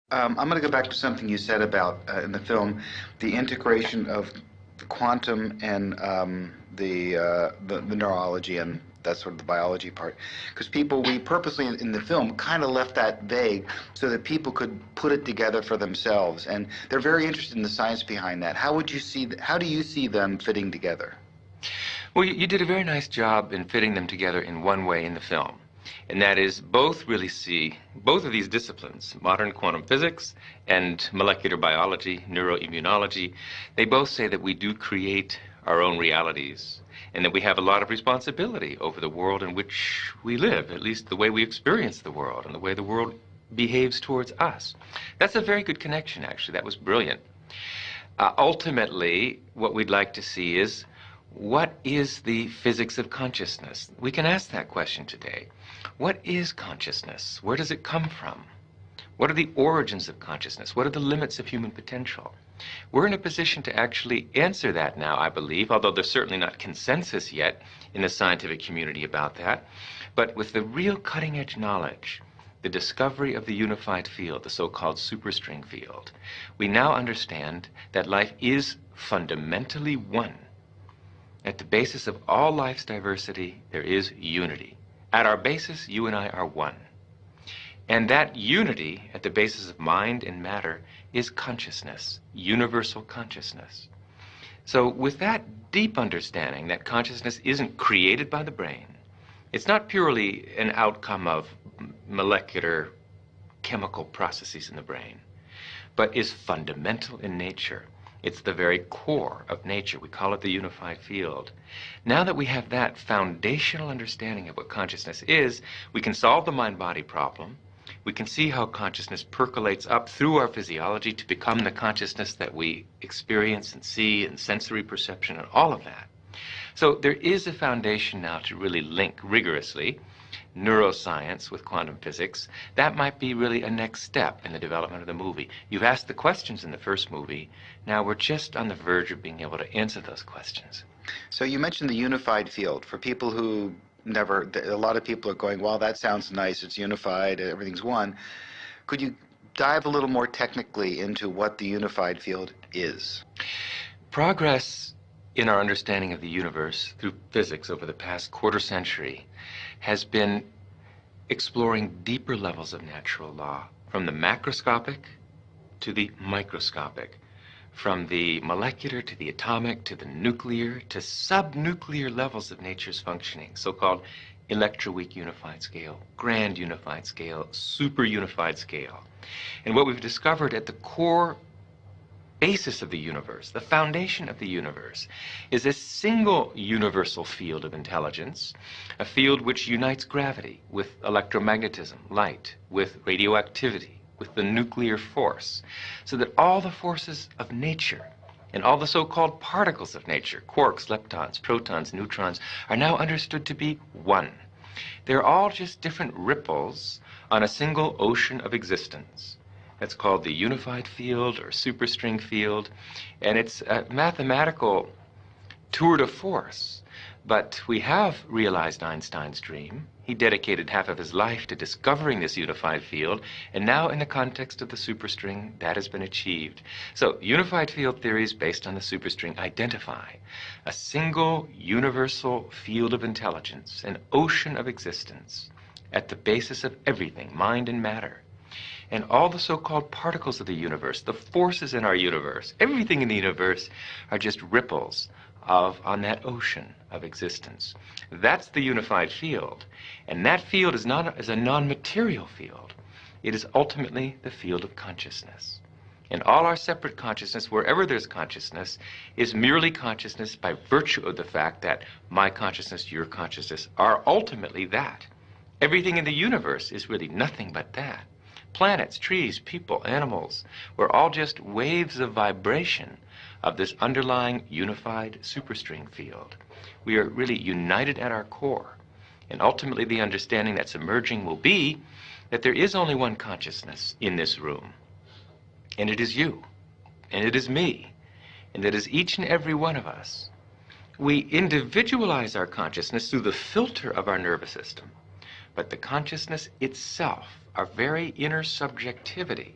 I'm going to go back to something you said about in the film, the integration of the quantum and the neurology and that sort of the biology part. Because people, we purposely in the film kind of left that vague so that people could put it together for themselves, and they're very interested in the science behind that. How would you see? How do you see them fitting together? Well, you did a very nice job in fitting them together in one way in the film. And that is, both really see, both of these disciplines, modern quantum physics and molecular biology, neuroimmunology, they both say that we do create our own realities and that we have a lot of responsibility over the world in which we live, at least the way we experience the world and the way the world behaves towards us. That's a very good connection, actually. That was brilliant. Ultimately, what we'd like to see is, what is the physics of consciousness? We can ask that question today. What is consciousness? Where does it come from? What are the origins of consciousness? What are the limits of human potential? We're in a position to actually answer that now, I believe, although there's certainly not consensus yet in the scientific community about that. But with the real cutting-edge knowledge, the discovery of the unified field, the so-called superstring field, we now understand that life is fundamentally one. At the basis of all life's diversity, there is unity. At our basis, you and I are one. And that unity, at the basis of mind and matter, is consciousness, universal consciousness. So with that deep understanding that consciousness isn't created by the brain, it's not purely an outcome of molecular chemical processes in the brain, but is fundamental in nature. It's the very core of nature. We call it the unified field. Now that we have that foundational understanding of what consciousness is, we can solve the mind-body problem. We can see how consciousness percolates up through our physiology to become the consciousness that we experience and see and sensory perception and all of that. So there is a foundation now to really link rigorously neuroscience with quantum physics. That might be really a next step in the development of the movie. You've asked the questions in the first movie. Now we're just on the verge of being able to answer those questions. So you mentioned the unified field. For people who never, a lot of people are going, well, that sounds nice, it's unified, everything's one. Could you dive a little more technically into what the unified field is? Progress in our understanding of the universe through physics over the past quarter century has been exploring deeper levels of natural law, from the macroscopic to the microscopic, from the molecular to the atomic to the nuclear to subnuclear levels of nature's functioning, so-called electroweak unified scale, grand unified scale, super unified scale. And what we've discovered at the core basis of the universe, the foundation of the universe, is a single universal field of intelligence, a field which unites gravity with electromagnetism, light, with radioactivity, with the nuclear force, so that all the forces of nature and all the so-called particles of nature, quarks, leptons, protons, neutrons, are now understood to be one. They're all just different ripples on a single ocean of existence. That's called the unified field or superstring field, and it's a mathematical tour de force. But we have realized Einstein's dream. He dedicated half of his life to discovering this unified field, and now in the context of the superstring, that has been achieved. So unified field theories based on the superstring identify a single universal field of intelligence, an ocean of existence, at the basis of everything, mind and matter. And all the so-called particles of the universe, the forces in our universe, everything in the universe are just ripples on that ocean of existence. That's the unified field. And that field is a non-material field. It is ultimately the field of consciousness. And all our separate consciousness, wherever there's consciousness, is merely consciousness by virtue of the fact that my consciousness, your consciousness, are ultimately that. Everything in the universe is really nothing but that. Planets, trees, people, animals, we're all just waves of vibration of this underlying unified superstring field. We are really united at our core. And ultimately the understanding that's emerging will be that there is only one consciousness in this room. And it is you. And it is me. And it is each and every one of us. We individualize our consciousness through the filter of our nervous system. But the consciousness itself, our very inner subjectivity,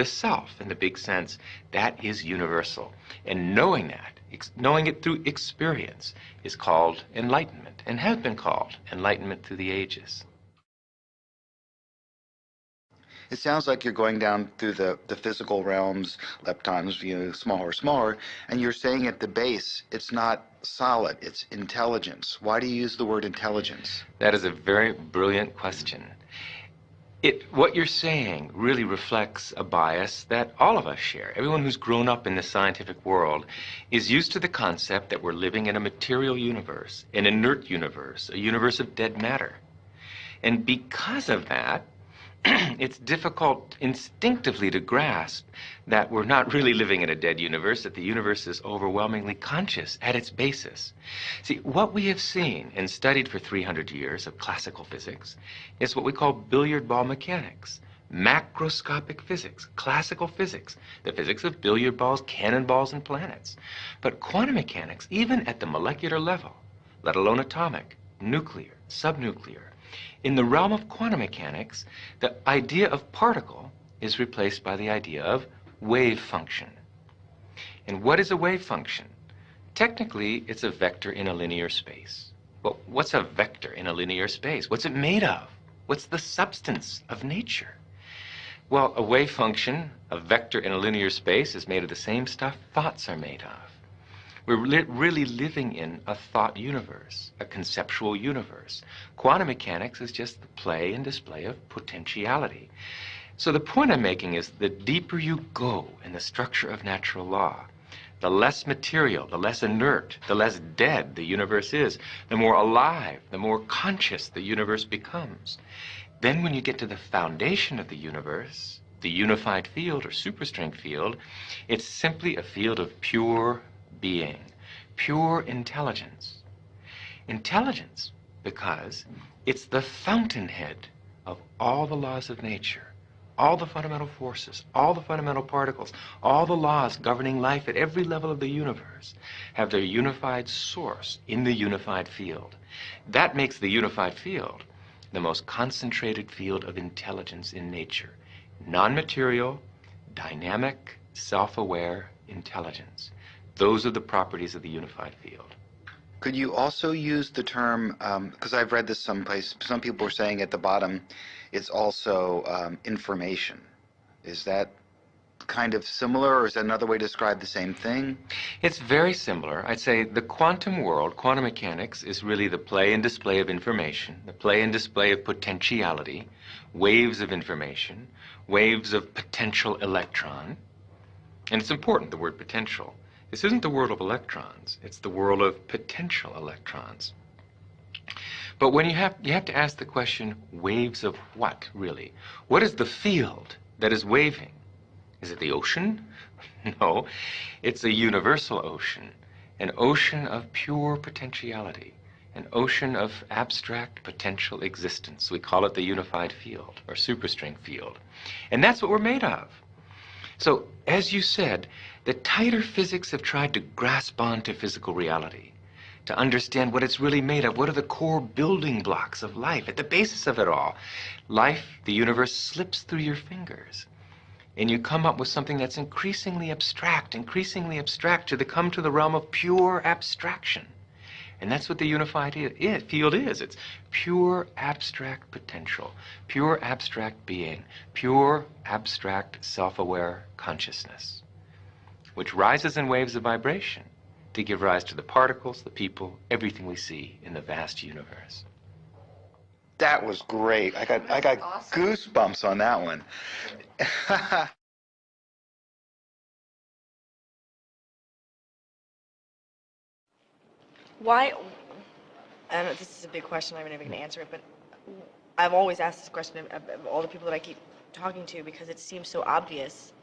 the self in the big sense, that is universal. And knowing that, knowing it through experience, is called enlightenment, and has been called enlightenment through the ages. It sounds like you're going down through the physical realms, leptons, smaller, and you're saying at the base, it's not solid, it's intelligence. Why do you use the word intelligence? That is a very brilliant question. What you're saying really reflects a bias that all of us share. Everyone who's grown up in the scientific world is used to the concept that we're living in a material universe, an inert universe, a universe of dead matter. And because of that, it's difficult instinctively to grasp that we're not really living in a dead universe, that the universe is overwhelmingly conscious at its basis. See, what we have seen and studied for 300 years of classical physics is what we call billiard ball mechanics, macroscopic physics, classical physics, the physics of billiard balls, cannonballs, and planets. But quantum mechanics, even at the molecular level, let alone atomic, nuclear, subnuclear, in the realm of quantum mechanics, the idea of particle is replaced by the idea of wave function. And what is a wave function? Technically, it's a vector in a linear space. But what's a vector in a linear space? What's it made of? What's the substance of nature? Well, a wave function, a vector in a linear space, is made of the same stuff thoughts are made of. We're really living in a thought universe, a conceptual universe. Quantum mechanics is just the play and display of potentiality. So the point I'm making is the deeper you go in the structure of natural law, the less material, the less inert, the less dead the universe is, the more alive, the more conscious the universe becomes. Then when you get to the foundation of the universe, the unified field or superstring field, it's simply a field of pure being, pure intelligence. Intelligence because it's the fountainhead of all the laws of nature, all the fundamental forces, all the fundamental particles, all the laws governing life at every level of the universe have their unified source in the unified field. That makes the unified field the most concentrated field of intelligence in nature. Non-material, dynamic, self-aware intelligence. Those are the properties of the unified field. Could you also use the term, because I've read this someplace, some people are saying at the bottom, it's also information. Is that kind of similar, or is that another way to describe the same thing? It's very similar. I'd say the quantum world, quantum mechanics, is really the play and display of information, the play and display of potentiality, waves of information, waves of potential electron. And it's important, the word potential. This isn't the world of electrons, it's the world of potential electrons. But when you have to ask the question, waves of what, really? What is the field that is waving? Is it the ocean? No, it's a universal ocean, an ocean of pure potentiality, an ocean of abstract potential existence. We call it the unified field, or superstring field. And that's what we're made of. So, as you said, the tighter physics have tried to grasp onto physical reality, to understand what it's really made of. What are the core building blocks of life? At the basis of it all, life, the universe, slips through your fingers. And you come up with something that's increasingly abstract to come to the realm of pure abstraction. And that's what the unified field is. It's pure abstract potential, pure abstract being, pure abstract self-aware consciousness, which rises in waves of vibration to give rise to the particles, the people, everything we see in the vast universe. That was great. I got awesome. Goosebumps on that one. Why, I know this is a big question, I'm never going to answer it, but I've always asked this question of all the people that I keep talking to because it seems so obvious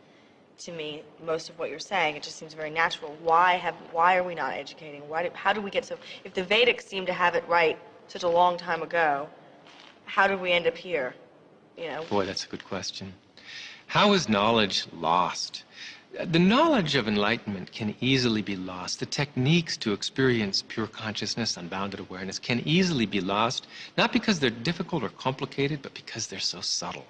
to me, most of what you're saying. It just seems very natural. Why are we not educating? How did we get so, if the Vedics seem to have it right such a long time ago, how did we end up here? You know? Boy, that's a good question. How is knowledge lost? The knowledge of enlightenment can easily be lost. The techniques to experience pure consciousness, unbounded awareness, can easily be lost, not because they're difficult or complicated, but because they're so subtle.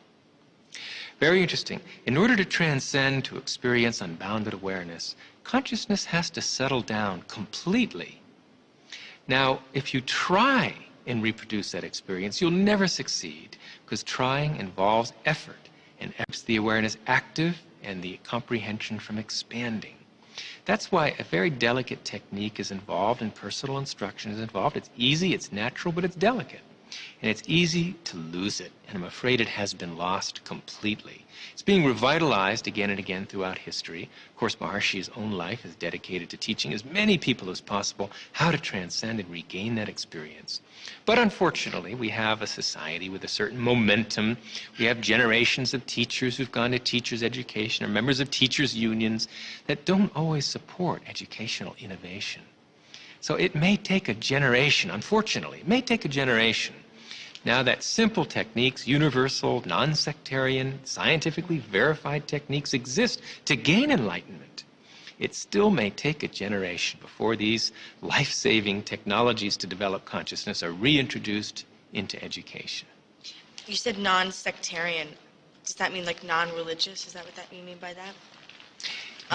Very interesting. In order to transcend, to experience unbounded awareness, consciousness has to settle down completely. Now, if you try and reproduce that experience, you'll never succeed, because trying involves effort, and keeps the awareness active and the comprehension from expanding. That's why a very delicate technique is involved, and personal instruction is involved. It's easy, it's natural, but it's delicate. And it's easy to lose it, and I'm afraid it has been lost completely. It's being revitalized again and again throughout history. Of course, Maharshi's own life is dedicated to teaching as many people as possible how to transcend and regain that experience. But unfortunately, we have a society with a certain momentum. We have generations of teachers who've gone to teachers' education, or members of teachers' unions that don't always support educational innovation. So it may take a generation, unfortunately, it may take a generation. Now that simple techniques, universal, non-sectarian, scientifically verified techniques exist to gain enlightenment, it still may take a generation before these life-saving technologies to develop consciousness are reintroduced into education. You said non-sectarian. Does that mean like non-religious? Is that what you mean by that?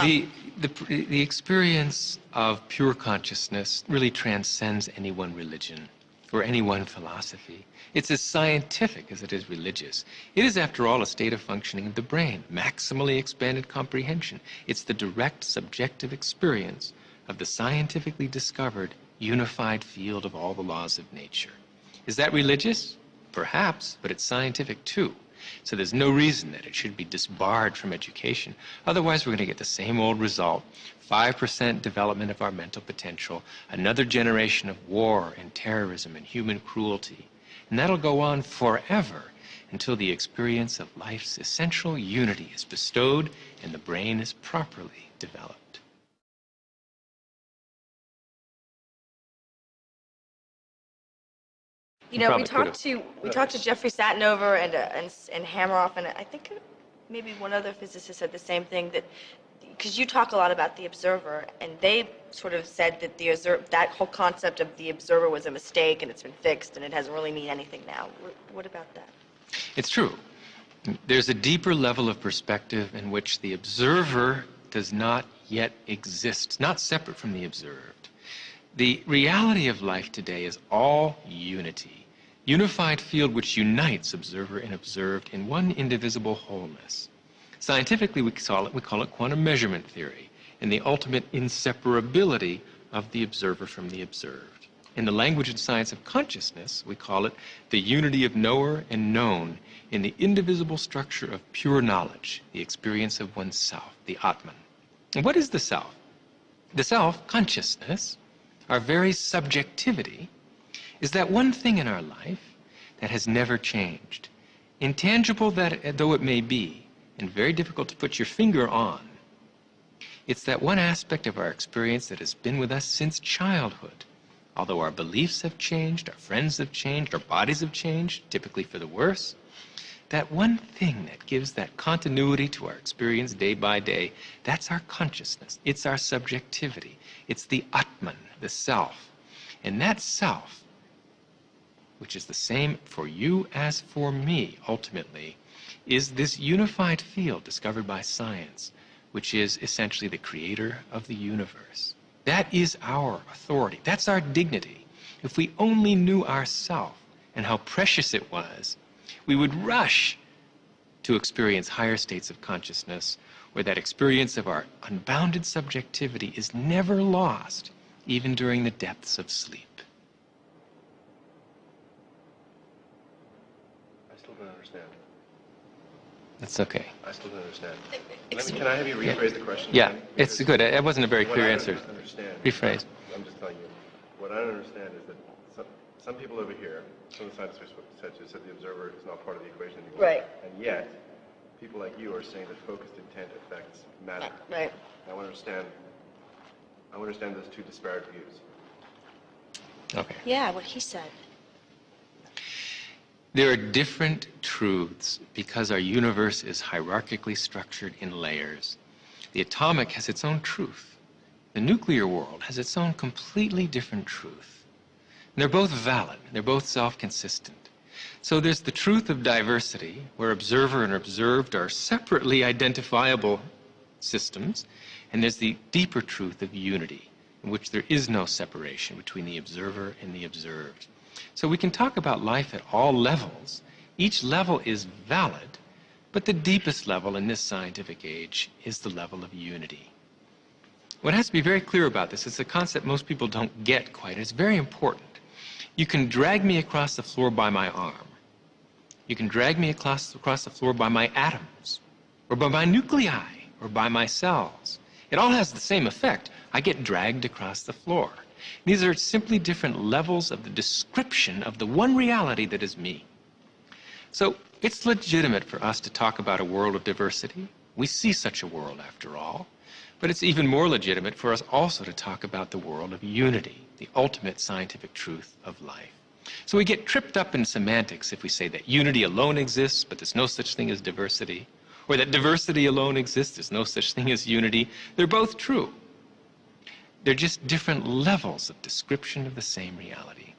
The experience of pure consciousness really transcends any one religion or any one philosophy. It's as scientific as it is religious. It is, after all, a state of functioning of the brain, maximally expanded comprehension. It's the direct subjective experience of the scientifically discovered unified field of all the laws of nature. Is that religious? Perhaps, but it's scientific too. So there's no reason that it should be disbarred from education. Otherwise, we're going to get the same old result. 5% development of our mental potential, another generation of war and terrorism and human cruelty. And that'll go on forever until the experience of life's essential unity is bestowed and the brain is properly developed. You know, we talked to Jeffrey Satinover and Hameroff, and I think maybe one other physicist said the same thing, that because you talk a lot about the observer, and they sort of said that that whole concept of the observer was a mistake and it's been fixed and it doesn't really mean anything now. What about that? It's true. There's a deeper level of perspective in which the observer does not yet exist, not separate from the observed. The reality of life today is all unity. Unified field which unites observer and observed in one indivisible wholeness. Scientifically, we call it quantum measurement theory, and the ultimate inseparability of the observer from the observed. In the language and science of consciousness, we call it the unity of knower and known in the indivisible structure of pure knowledge, the experience of oneself, the Atman. And what is the self? The self, consciousness, our very subjectivity, is that one thing in our life that has never changed. Intangible though it may be, and very difficult to put your finger on, it's that one aspect of our experience that has been with us since childhood. Although our beliefs have changed, our friends have changed, our bodies have changed, typically for the worse, that one thing that gives that continuity to our experience day by day, that's our consciousness. It's our subjectivity. It's the Atman, the self. And that self, which is the same for you as for me, ultimately, is this unified field discovered by science, which is essentially the creator of the universe. That is our authority. That's our dignity. If we only knew ourself and how precious it was, we would rush to experience higher states of consciousness where that experience of our unbounded subjectivity is never lost, even during the depths of sleep. That's okay. I still don't understand. Can I have you rephrase the question? Yeah, it's good. It wasn't a very clear answer. Rephrase. I'm just telling you. What I don't understand is that some people over here, some of the scientists said the observer is not part of the equation anymore. Right. And yet, people like you are saying that focused intent affects matter. Right. I want to understand those two disparate views. Okay. Yeah, what he said. There are different truths because our universe is hierarchically structured in layers. The atomic has its own truth. The nuclear world has its own completely different truth. And they're both valid. They're both self-consistent. So there's the truth of diversity, where observer and observed are separately identifiable systems, and there's the deeper truth of unity, in which there is no separation between the observer and the observed. So we can talk about life at all levels. Each level is valid, but the deepest level in this scientific age is the level of unity. What has to be very clear about this is a concept most people don't get quite. It's very important. You can drag me across the floor by my arm. You can drag me across the floor by my atoms, or by my nuclei, or by my cells. It all has the same effect. I get dragged across the floor. These are simply different levels of the description of the one reality that is me. So it's legitimate for us to talk about a world of diversity. We see such a world, after all. But it's even more legitimate for us also to talk about the world of unity, the ultimate scientific truth of life. So we get tripped up in semantics if we say that unity alone exists, but there's no such thing as diversity, or that diversity alone exists, there's no such thing as unity. They're both true. They're just different levels of description of the same reality.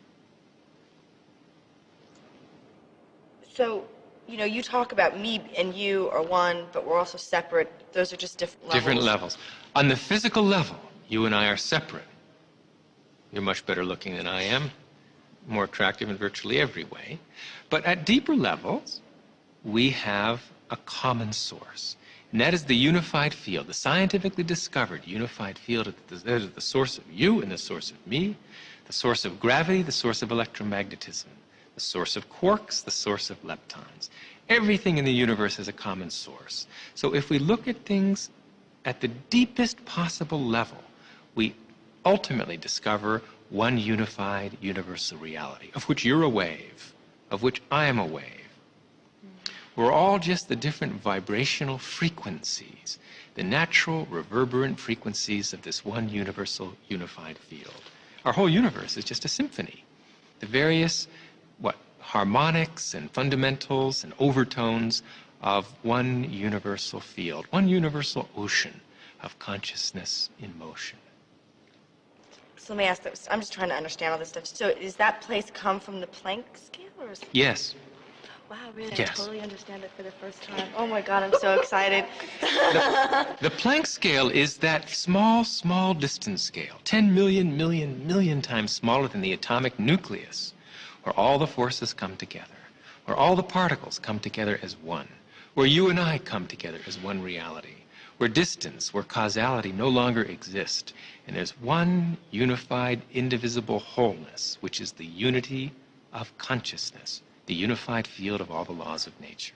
So, you know, you talk about me and you are one, but we're also separate. Those are just different levels. Different levels. On the physical level, you and I are separate. You're much better looking than I am, more attractive in virtually every way. But at deeper levels, we have a common source. And that is the unified field, the scientifically discovered unified field that is the source of you and the source of me, the source of gravity, the source of electromagnetism, the source of quarks, the source of leptons. Everything in the universe has a common source. So if we look at things at the deepest possible level, we ultimately discover one unified universal reality, of which you're a wave, of which I am a wave. We're all just the different vibrational frequencies, the natural reverberant frequencies of this one universal unified field. Our whole universe is just a symphony. The various, harmonics and fundamentals and overtones of one universal field, one universal ocean of consciousness in motion. So let me ask this. I'm just trying to understand all this stuff. So does that place come from the Planck scale? Or is Yes. Wow, really? Yes. I totally understand it for the first time. Oh my God, I'm so excited. The Planck scale is that small distance scale, 10 million times smaller than the atomic nucleus, where all the forces come together, where all the particles come together as one, where you and I come together as one reality, where distance, where causality no longer exists, and there's one unified, indivisible wholeness, which is the unity of consciousness, the unified field of all the laws of nature.